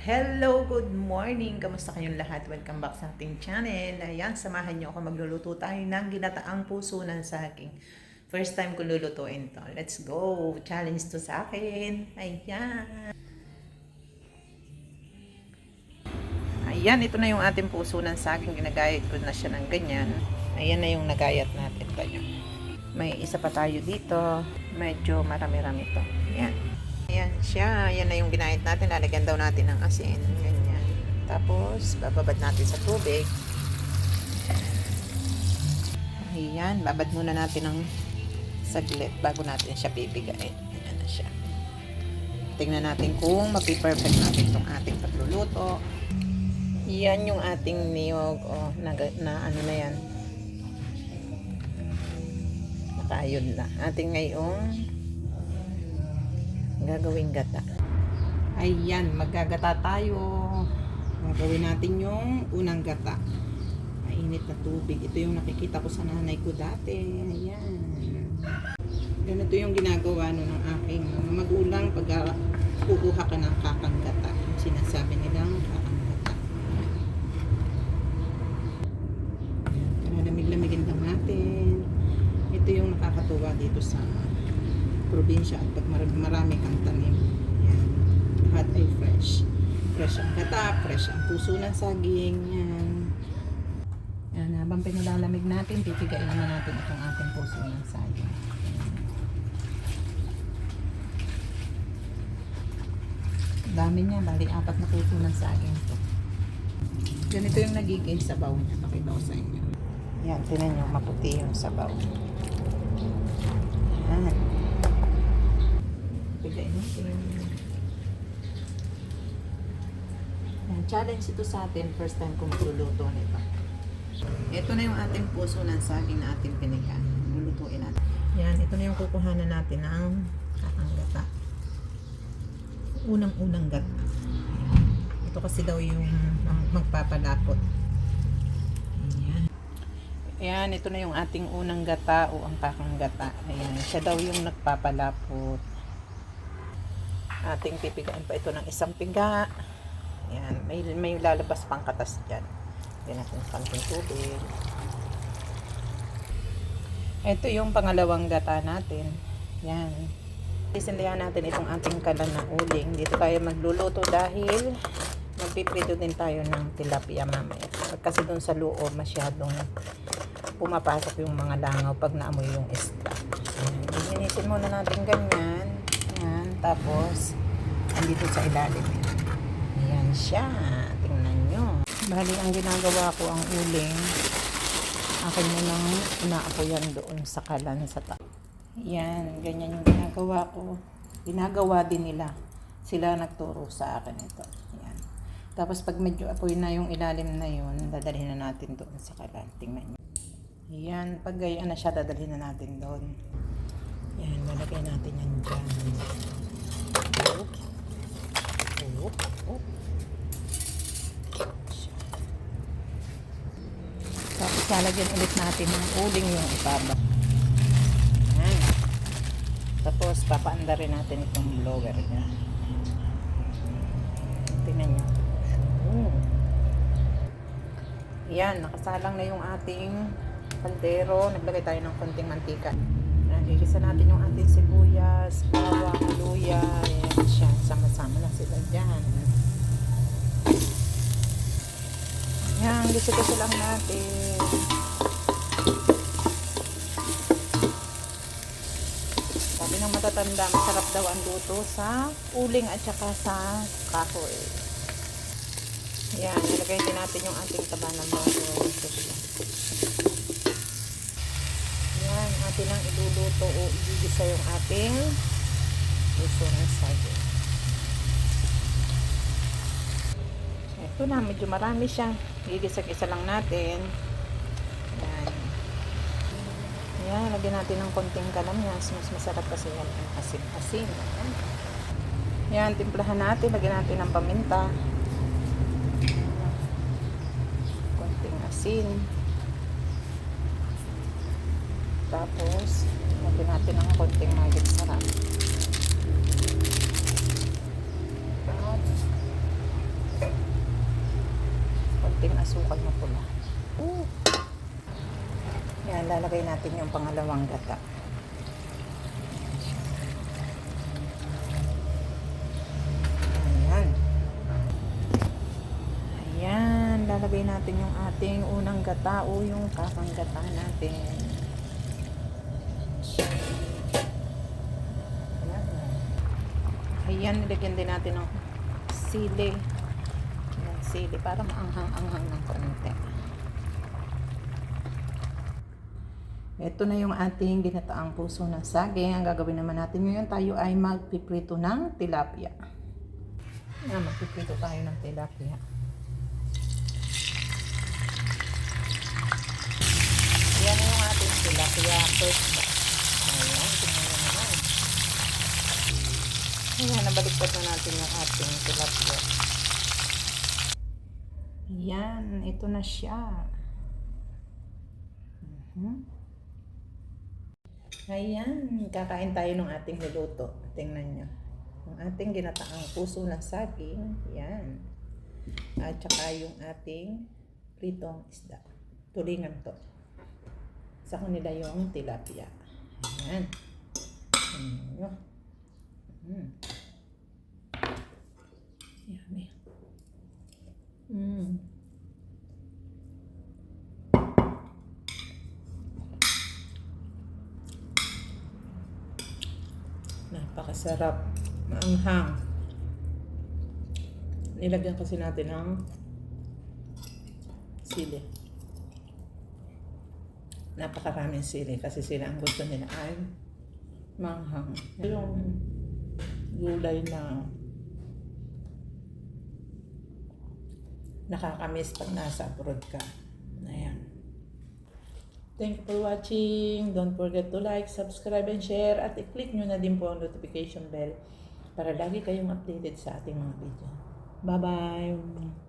Hello, good morning! Kamusta kayong lahat? Welcome back sa ating channel. Ayan, samahan niyo ako magluluto tayo ng ginataang puso ng saging. First time ko lulutuin to. Let's go! Challenge to sa akin. Ayan. Ayan, ito na yung ating puso ng saging. Ginagayat ko na siya ng ganyan. Ayan na yung nagayat natin. Ganyan. May isa pa tayo dito. Medyo marami-rami to. Ayan. Ayan siya. Ayan na yung ginayat natin. Lalagyan daw natin ng asin. Ganyan. Tapos, bababad natin sa tubig. Ayan. Babad muna natin ng saglit bago natin siya pipigain. Ayan na siya. Tingnan natin kung mapiperfect natin itong ating pagluluto. Yan yung ating niyog. O, na ano na yan. Nakayod na. Ating ngayong gagawing gata. Ayan, maggagata tayo. Gagawin natin yung unang gata. Mainit na tubig. Ito yung nakikita ko sa nanay ko dati. Ayan. Ganito yung ginagawa no ng aking magulang pag kukuha ka ng kakang gata. Yung sinasabi nilang kakang gata. Lamig-lamigin lang natin. Ito yung nakakatuwa dito sa probinsya at pag marami kang tanim. Yan. Lahat ay fresh. Fresh ang gata, fresh ang puso ng saging. Yan. Yan. Habang pinalalamig natin, pipigain naman natin itong ating puso ng saging. Dami niya. Bali, 4 na puso ng saging ito. Ganito yung nagiging sabaw niya. Pakita ko sa inyo. Yan. Tinan nyo. Maputi yung sabaw. Yan. Challenge ito sa atin, first time kong magluluto nito. Ito na yung ating puso ng saging na ating pinigaan. Lulutuin natin. Yan, ito na yung kukuhanan natin ng kakang gata. Unang-unang gata. Ito kasi daw yung magpapalapot. Ayan. Ayan, ito na yung ating unang gata o ang kakang gata. Ayan, siya daw yung nagpapalapot. Ating pipigain pa ito ng isang piga. Yan, may lalabas pang katas dyan. Yan natin konting tubig. Ito yung pangalawang gata natin. Yan. Sisindihan natin itong ating kalan na uling. Dito tayo magluluto dahil magpiprito din tayo ng tilapia mamaya. Kasi dun sa loob masyadong pumapasok yung mga langaw pag naamoy yung isda. Linisin muna natin ganyan. Yan. Tapos, andito sa ilalim. Ayan siya. Tingnan nyo. Bali, ang ginagawa ko ang uling. Akin mo nang inaapoyan doon sa kalan sa taas. Yan. Ganyan yung ginagawa ko. Ginagawa din nila. Sila nagturo sa akin ito. Yan. Tapos, pag medyo apoy na yung ilalim na yun, dadalhin na natin doon sa kalan. Tingnan nyo. Yan. Pag gayaan na siya, dadalhin na natin doon. Yan. Lalagay natin yan dyan. Tapos lalagyan ulit natin ng uling yung ibaba. Ayan. Tapos papaanda rin natin itong blower niya. Tingnan nyo. Ayan, nakasalang na yung ating kaldero. Naglagay tayo ng konting mantika. Gigisa natin yung ating sibuyas, bawang, luya. Ayan siya. Sama-sama na sila dyan. Ayan, gisa-gisa lang natin. Sabi ng matatanda, masarap daw ang luto sa uling at saka sa kahoy. Ayan, nilagay din natin yung ating taba ng bawang. Ayan, atin ang iluluto o igigisa yung ating puso ng saging. Ito na, medyo marami siya. Igisa-gisa lang natin. Ayan. Ayan, lagyan natin ng konting kalamyas. Mas masarap kasi yan ang asin-asin. Ayan. Ayan, timplahan natin. Lagyan natin ng paminta. Konting asin. Tapos, lagyan natin ng konting magic sarap. natin yung pangalawang gata. Ayan. Ayan. Lalagay natin yung ating unang gata o yung kakang gata natin. Ayan. Nilagyan din natin ng sili. Ayan, sili para maanghang-anghang ng konti. Ito na yung ating ginataang puso ng saging. Ang gagawin naman natin ngayon, tayo ay magpiprito ng tilapia. Magpiprito tayo ng tilapia. Yan yung ating tilapia first batch. Ayan, tingnan nyo naman. Ayan, nabaliktad na natin yung ating tilapia. Yan, ito na siya. Ayan, kakain tayo ng ating niluto. Tingnan nyo. Yung ating ginataang puso ng saging. Yan. At saka yung ating pritong isda. Tulingan to. Sa kanila yung tilapia. Ayan. Ayan. Yummy. Napakasarap. Maanghang. Nilagyan kasi natin ng sili. Napakaraming sili kasi sila ang gusto nila ay maanghang. Yung gulay na nakakamiss pag nasa abroad ka. Ayan. Thank you for watching. Don't forget to like, subscribe, and share. At i-click nyo na din po ang notification bell para lagi kayong updated sa ating mga video. Bye-bye!